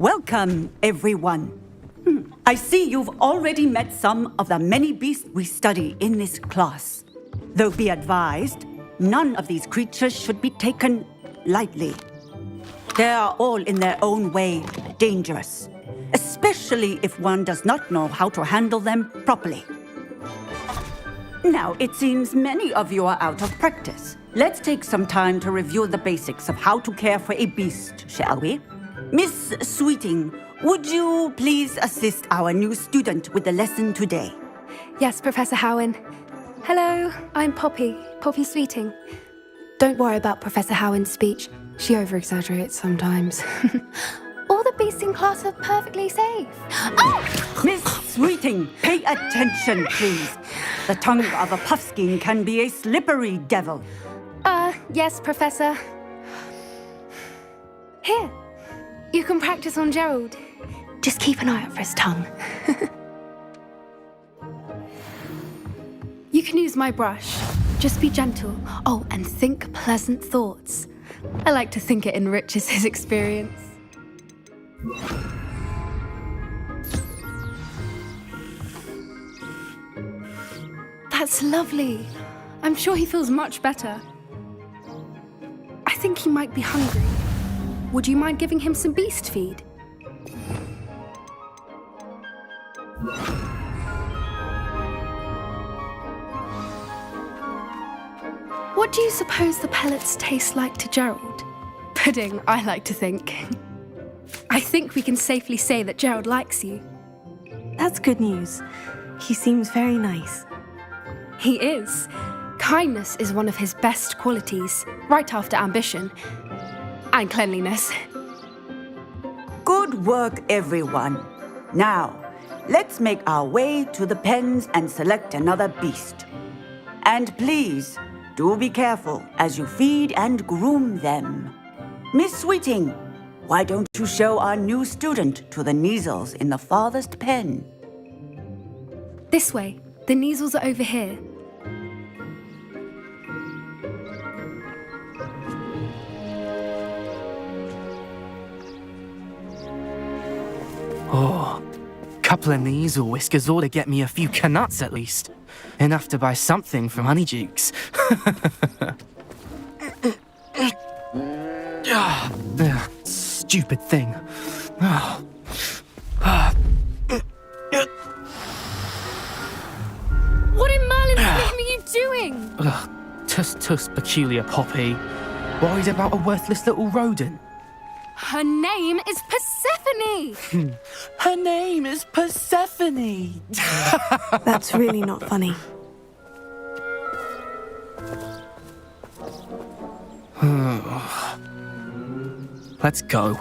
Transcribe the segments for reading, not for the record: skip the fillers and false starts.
Welcome, everyone. I see you've already met some of the many beasts we study in this class. Though be advised, none of these creatures should be taken lightly. They are all in their own way dangerous, especially if one does not know how to handle them properly. Now, it seems many of you are out of practice. Let's take some time to review the basics of how to care for a beast, shall we? Miss Sweeting, would you please assist our new student with the lesson today? Yes, Professor Howen. Hello, I'm Poppy Sweeting. Don't worry about Professor Howen's speech. She over-exaggerates sometimes. All the beasts in class are perfectly safe. Oh! Miss Sweeting, pay attention, please. The tongue of a puffskein can be a slippery devil. Yes, Professor. Here, you can practice on Gerald. Just keep an eye out for his tongue. You can use my brush. Just be gentle. Oh, and think pleasant thoughts. I like to think it enriches his experience. That's lovely. I'm sure he feels much better. I think he might be hungry. Would you mind giving him some beast feed? What do you suppose the pellets taste like to Gerald? Pudding, I like to think. I think we can safely say that Gerald likes you. That's good news. He seems very nice. He is. Kindness is one of his best qualities, right after ambition. And cleanliness. Good work, everyone. Now, let's make our way to the pens and select another beast. And please, do be careful as you feed and groom them. Miss Sweeting, why don't you show our new student to the Kneazles in the farthest pen? This way. The Kneazles are over here. Oh, couple of Kneazle whiskers ought to get me a few canuts at least. Enough to buy something from Honeydukes. Stupid thing. What in Merlin's name are you doing? Tuss, peculiar Poppy. Worried about a worthless little rodent? Her name is Persephone! Her name is Persephone! That's really not funny. Let's go.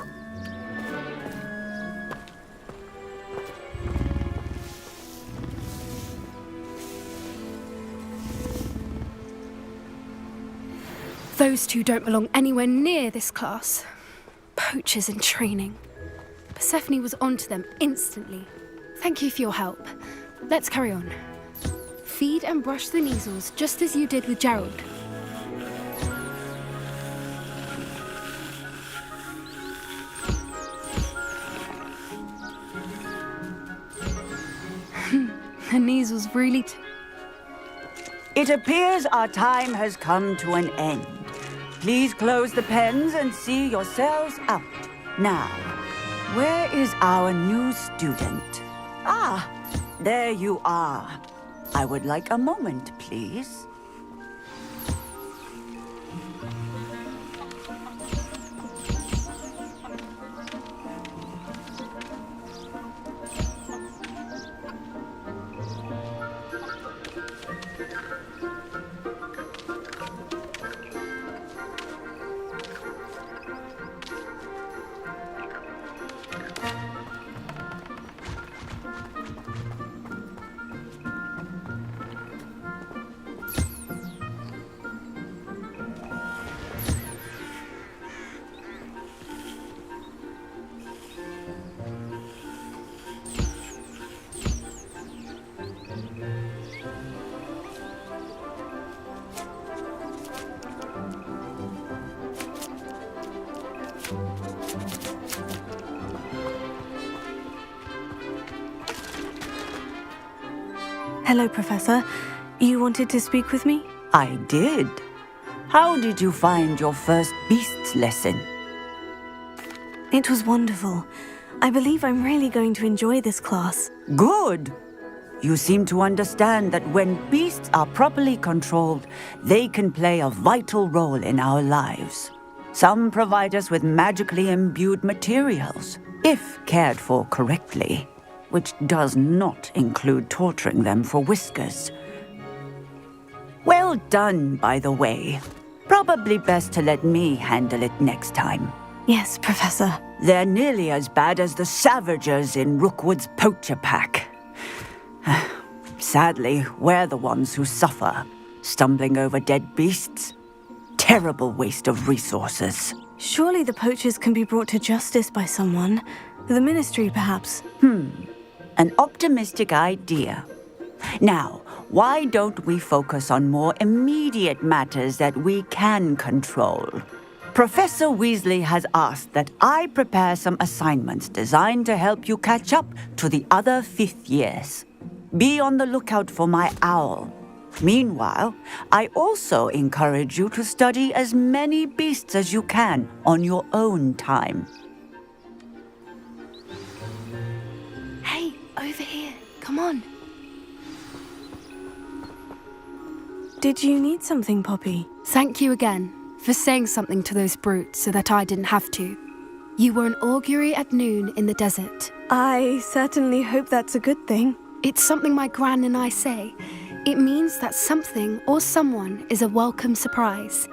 Those two don't belong anywhere near this class. Poachers in training. Persephone was onto them instantly. Thank you for your help. Let's carry on. Feed and brush the Kneazles just as you did with Gerald. The Kneazles really... It appears our time has come to an end. Please close the pens and see yourselves out. Now, where is our new student? Ah, there you are. I would like a moment, please. Hello, Professor. You wanted to speak with me? I did. How did you find your first beasts lesson? It was wonderful. I believe I'm really going to enjoy this class. Good. You seem to understand that when beasts are properly controlled, they can play a vital role in our lives. Some provide us with magically imbued materials, if cared for correctly, which does not include torturing them for whiskers. Well done, by the way. Probably best to let me handle it next time. Yes, Professor. They're nearly as bad as the Savagers in Rookwood's poacher pack. Sadly, we're the ones who suffer, stumbling over dead beasts. Terrible waste of resources. Surely the poachers can be brought to justice by someone. The Ministry, perhaps. An optimistic idea. Now, why don't we focus on more immediate matters that we can control? Professor Weasley has asked that I prepare some assignments designed to help you catch up to the other fifth years. Be on the lookout for my owl. Meanwhile, I also encourage you to study as many beasts as you can on your own time. Hey, over here. Come on. Did you need something, Poppy? Thank you again for saying something to those brutes so that I didn't have to. You were an augury at noon in the desert. I certainly hope that's a good thing. It's something my gran and I say. It means that something or someone is a welcome surprise.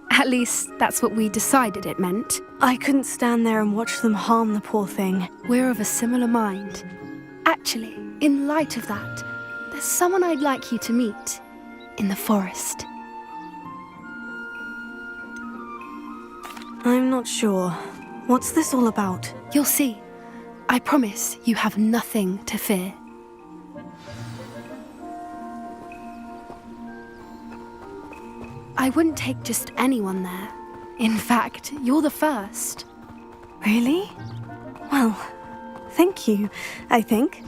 At least, that's what we decided it meant. I couldn't stand there and watch them harm the poor thing. We're of a similar mind. Actually, in light of that, there's someone I'd like you to meet in the forest. I'm not sure. What's this all about? You'll see. I promise you have nothing to fear. I wouldn't take just anyone there. In fact, you're the first. Really? Well, thank you, I think.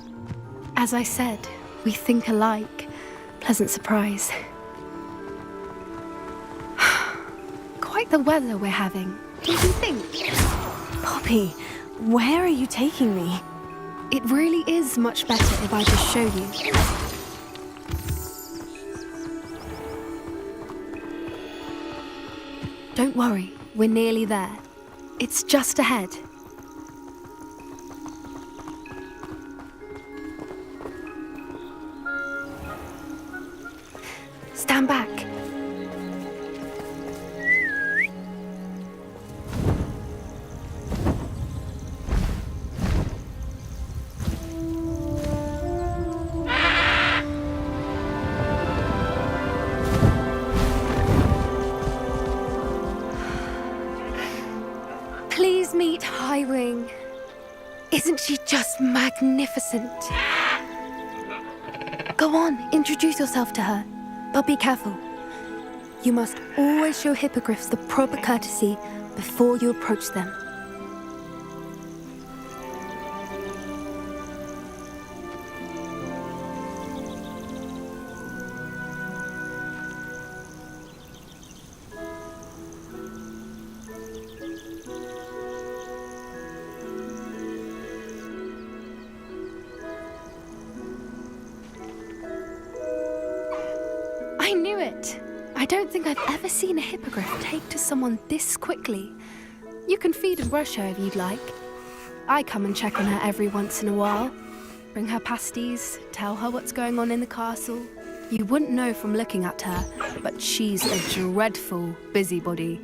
As I said, we think alike. Pleasant surprise. Quite the weather we're having, don't you think? Poppy, where are you taking me? It really is much better if I just show you. Don't worry, we're nearly there. It's just ahead. Stand back. Please meet Highwing. Isn't she just magnificent? Go on, introduce yourself to her. But be careful. You must always show hippogriffs the proper courtesy before you approach them. I knew it! I don't think I've ever seen a hippogriff take to someone this quickly. You can feed and brush her if you'd like. I come and check on her every once in a while. Bring her pasties, tell her what's going on in the castle. You wouldn't know from looking at her, but she's a dreadful busybody.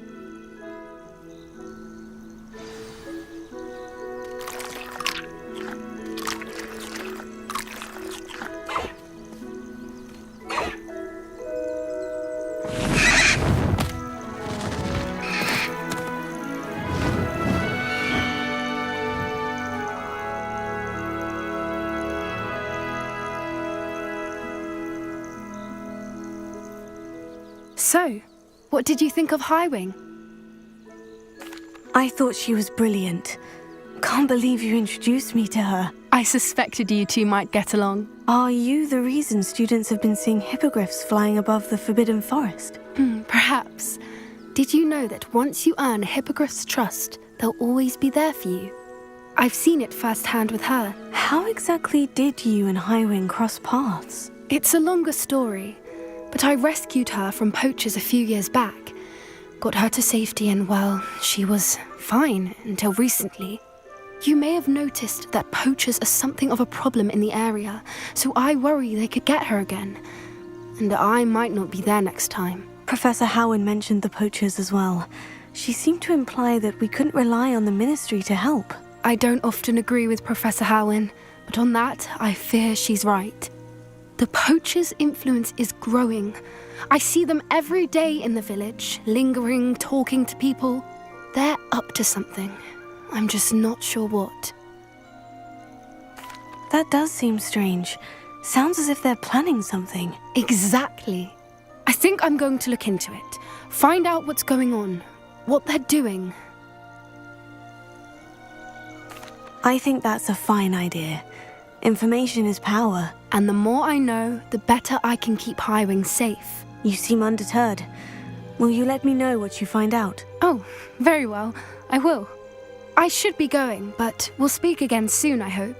So, what did you think of Highwing? I thought she was brilliant. Can't believe you introduced me to her. I suspected you two might get along. Are you the reason students have been seeing hippogriffs flying above the Forbidden Forest? Perhaps. Did you know that once you earn a hippogriff's trust, they'll always be there for you? I've seen it firsthand with her. How exactly did you and Highwing cross paths? It's a longer story, but I rescued her from poachers a few years back. Got her to safety and, well, she was fine until recently. You may have noticed that poachers are something of a problem in the area, so I worry they could get her again. And I might not be there next time. Professor Howin mentioned the poachers as well. She seemed to imply that we couldn't rely on the Ministry to help. I don't often agree with Professor Howin, but on that, I fear she's right. The poachers' influence is growing. I see them every day in the village, lingering, talking to people. They're up to something. I'm just not sure what. That does seem strange. Sounds as if they're planning something. Exactly. I think I'm going to look into it. Find out what's going on, what they're doing. I think that's a fine idea. Information is power. And the more I know, the better I can keep Highwing safe. You seem undeterred. Will you let me know what you find out? Oh, very well. I will. I should be going, but we'll speak again soon, I hope.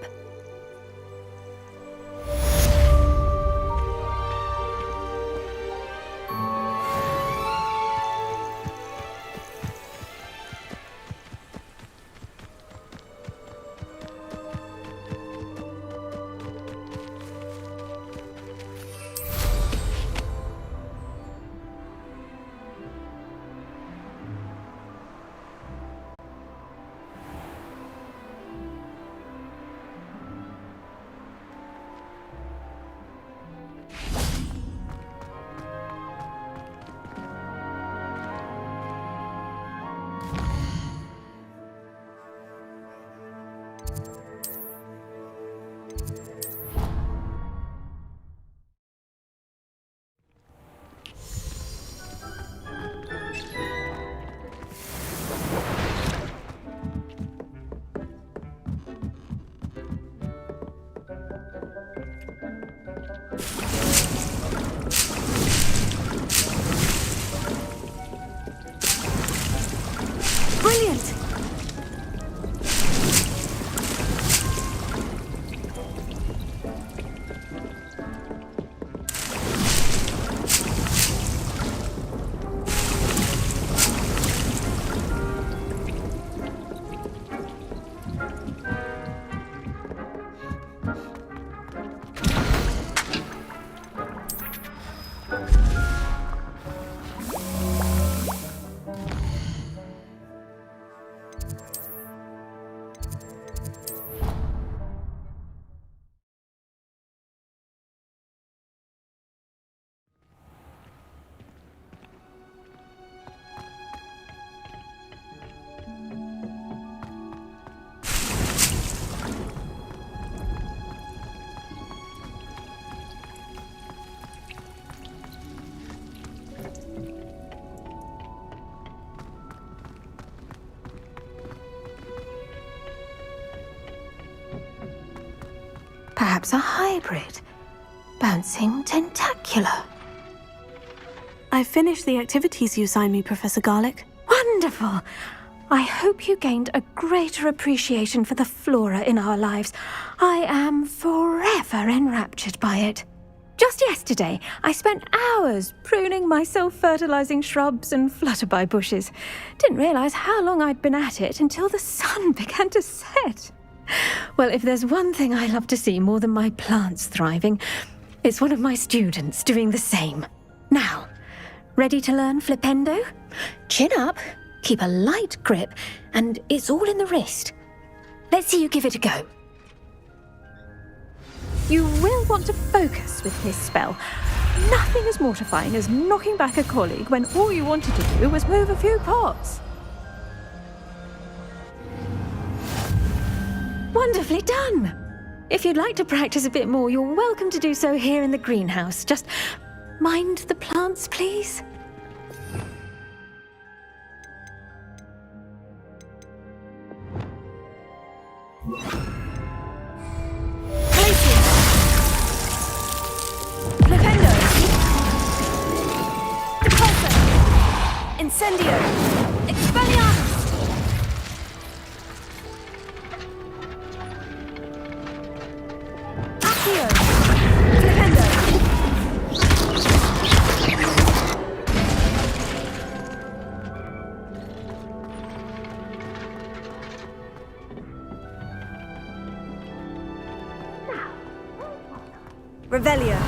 Brilliant! Perhaps a hybrid. Bouncing tentacular. I've finished the activities you assigned me, Professor Garlick. Wonderful! I hope you gained a greater appreciation for the flora in our lives. I am forever enraptured by it. Just yesterday, I spent hours pruning my self-fertilizing shrubs and flutterby bushes. Didn't realize how long I'd been at it until the sun began to set. Well, if there's one thing I love to see more than my plants thriving, it's one of my students doing the same. Now, ready to learn flipendo? Chin up, keep a light grip, and it's all in the wrist. Let's see you give it a go. You will want to focus with this spell. Nothing as mortifying as knocking back a colleague when all you wanted to do was move a few pots. Wonderfully done! If you'd like to practice a bit more, you're welcome to do so here in the greenhouse. Just mind the plants, please. Incendio! Expelliarmus! Accio! Flipendo! Revelio.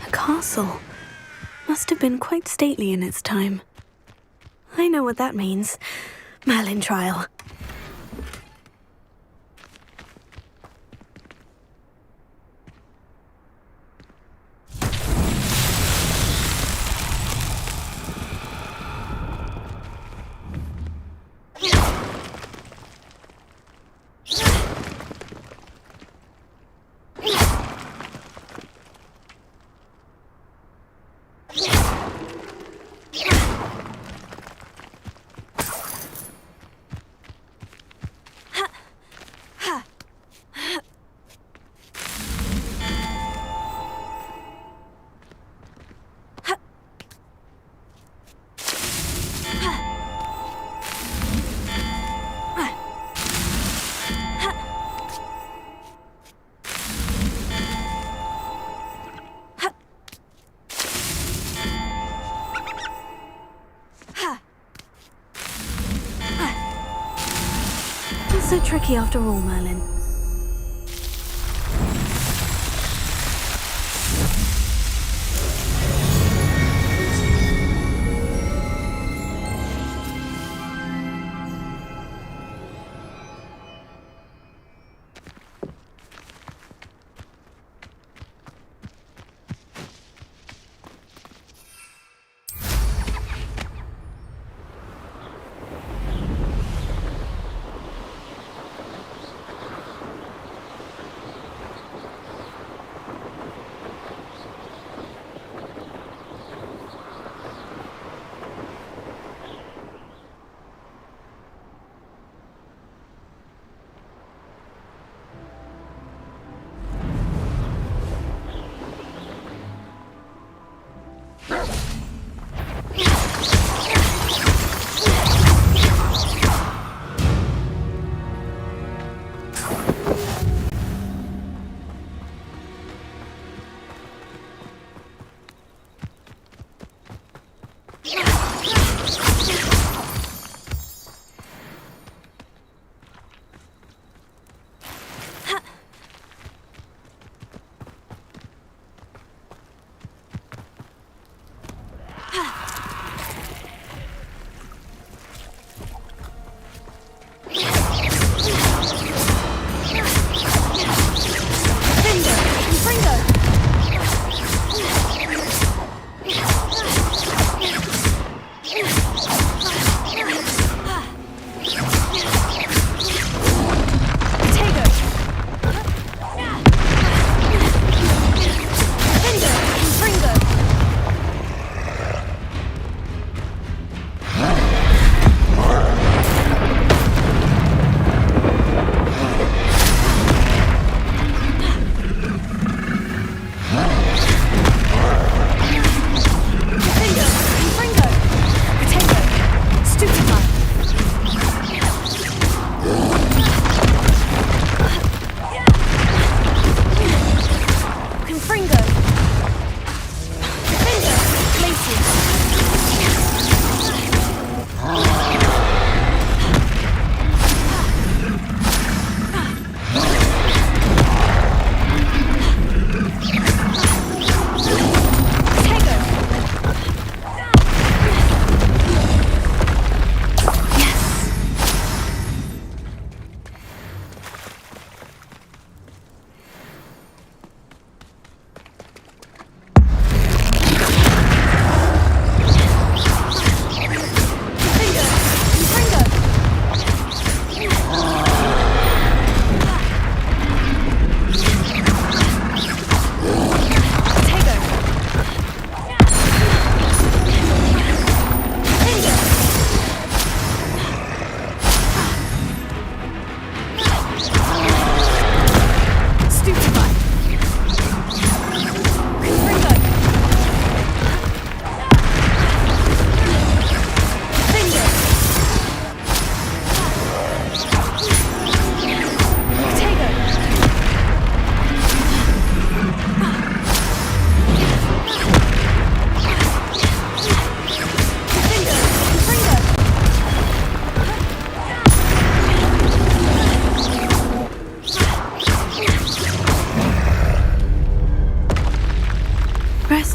A castle. Must have been quite stately in its time. I know what that means. Merlin trial. So tricky after all, Merlin.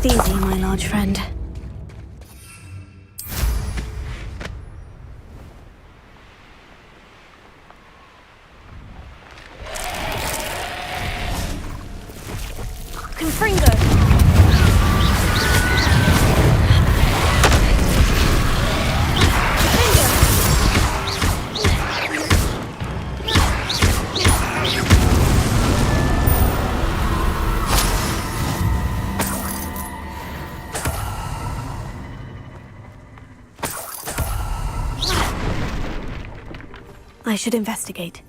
Rest easy, my large friend. Confringo! I should investigate.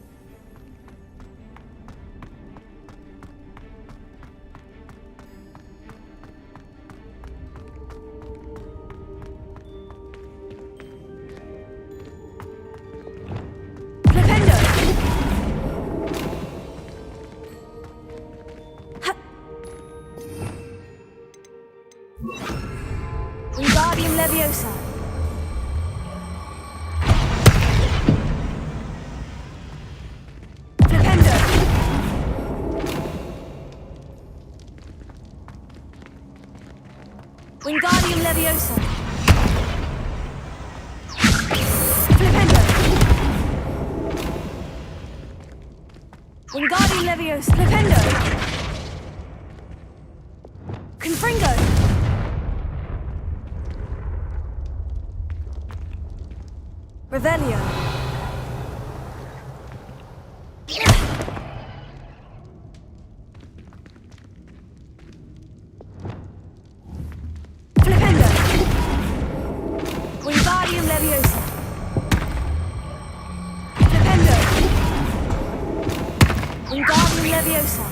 Wingardium Leviosa. Flipendo. Wingardium Leviosa. Flipendo. Wingardium Leviosa. Flipendo. Confringo. Revelio. Flipendo. Wingardium Leviosa. Flipendo. Wingardium Leviosa.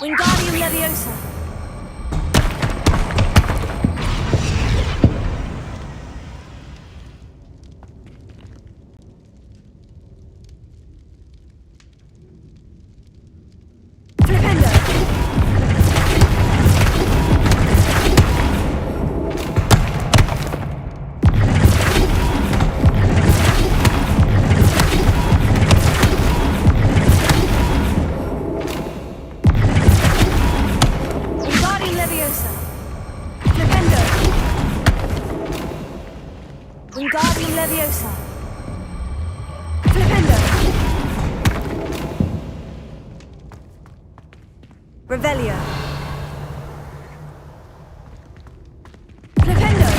Wingardium Leviosa. Flipendo. Wingardium Leviosa. Flipendo. Wingardium Leviosa. Flipendo. Revelio. Flipendo.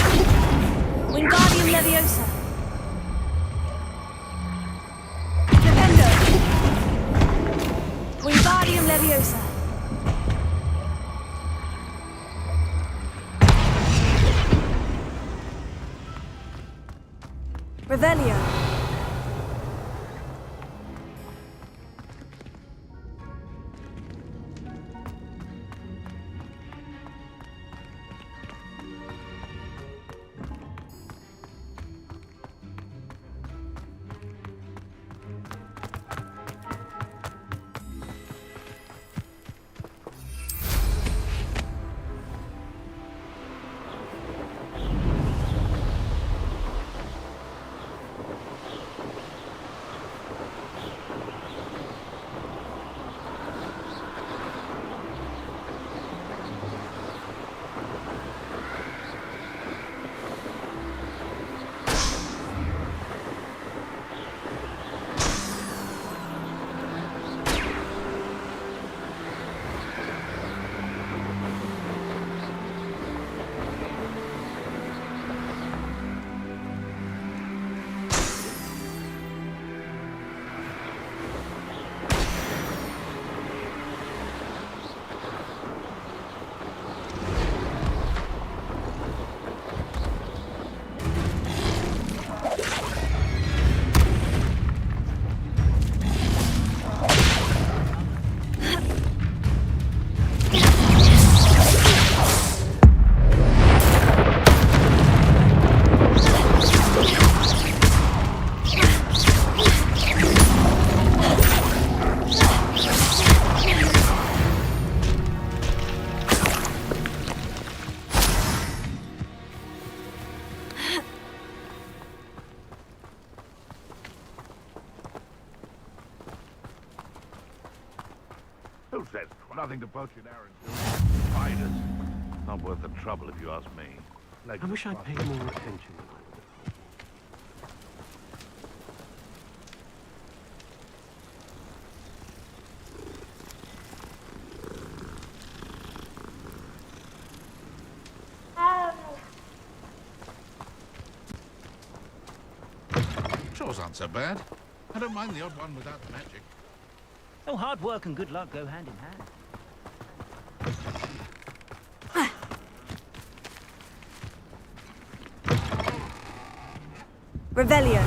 Wingardium Leviosa. Flipendo. Wingardium Leviosa. Revelio. Well said. Nothing to poach in Aaron's. Spiders. Not worth the trouble if you ask me. I wish I'd paid more attention than I would have. Chores aren't so bad. I don't mind the odd one without the magic. Oh, hard work and good luck go hand in hand. Revelio.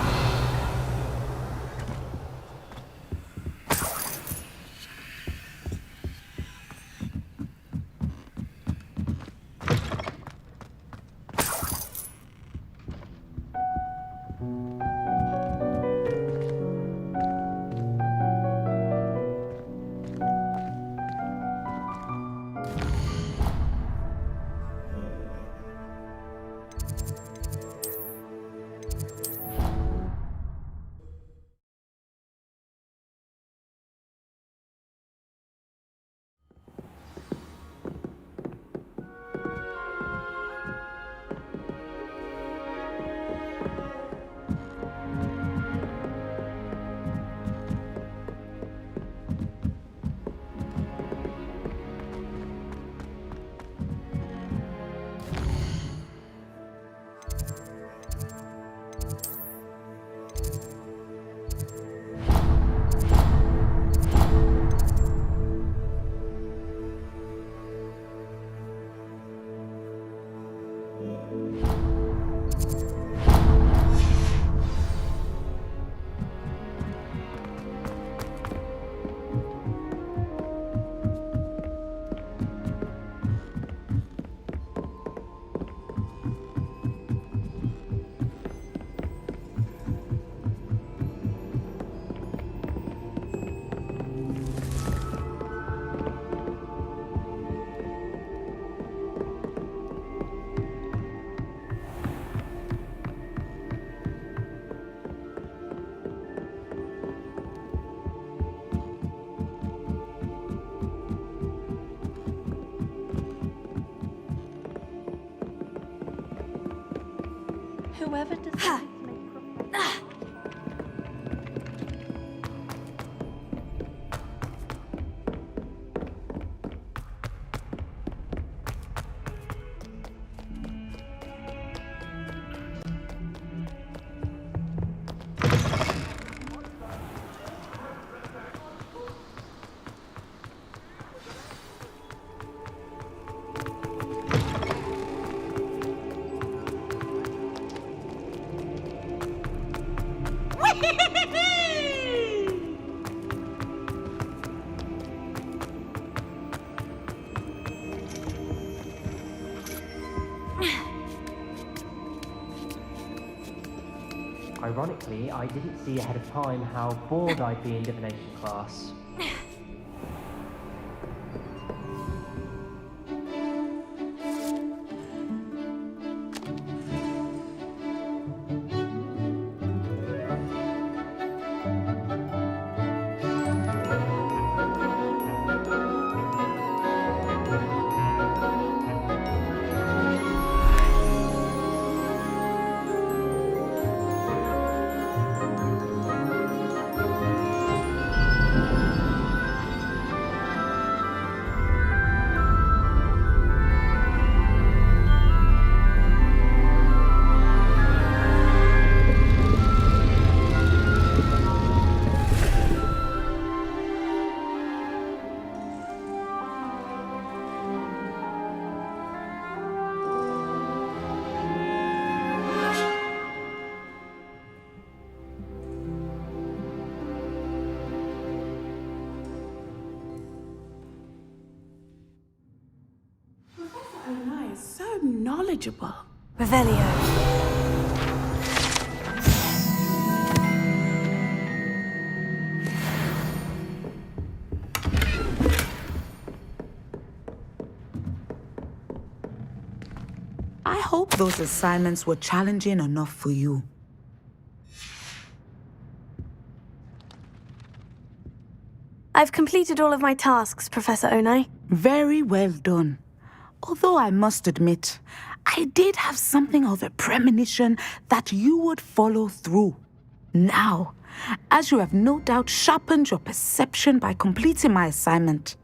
Whoever decides to make Ironically, I didn't see ahead of time how bored I'd be in divination class. So knowledgeable. Revelio. I hope those assignments were challenging enough for you. I've completed all of my tasks, Professor Onai. Very well done. Although I must admit, I did have something of a premonition that you would follow through. Now, as you have no doubt sharpened your perception by completing my assignment,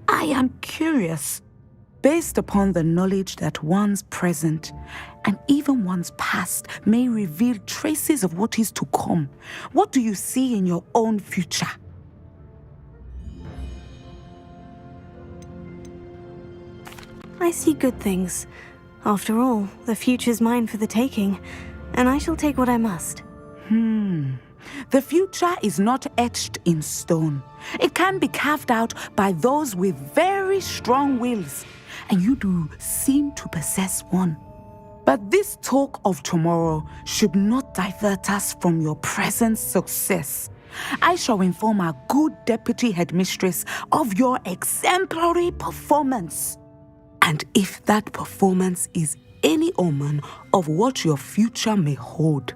I am curious, based upon the knowledge that one's present and even one's past may reveal traces of what is to come. What do you see in your own future? I see good things. After all, the future's mine for the taking, and I shall take what I must. The future is not etched in stone. It can be carved out by those with very strong wills, and you do seem to possess one. But this talk of tomorrow should not divert us from your present success. I shall inform our good deputy headmistress of your exemplary performance. And if that performance is any omen of what your future may hold,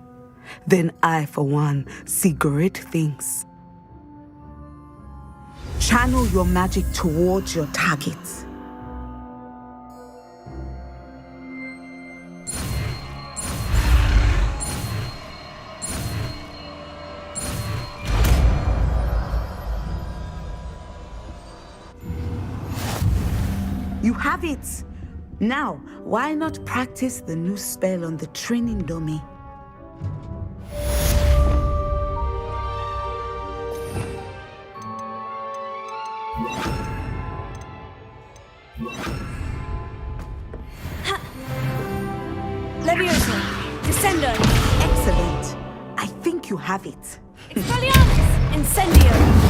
then I, for one, see great things. Channel your magic towards your target. You have it! Now, why not practice the new spell on the training dummy? Leviosa! Descendo! Excellent. I think you have it. Expelliarmus! Incendio!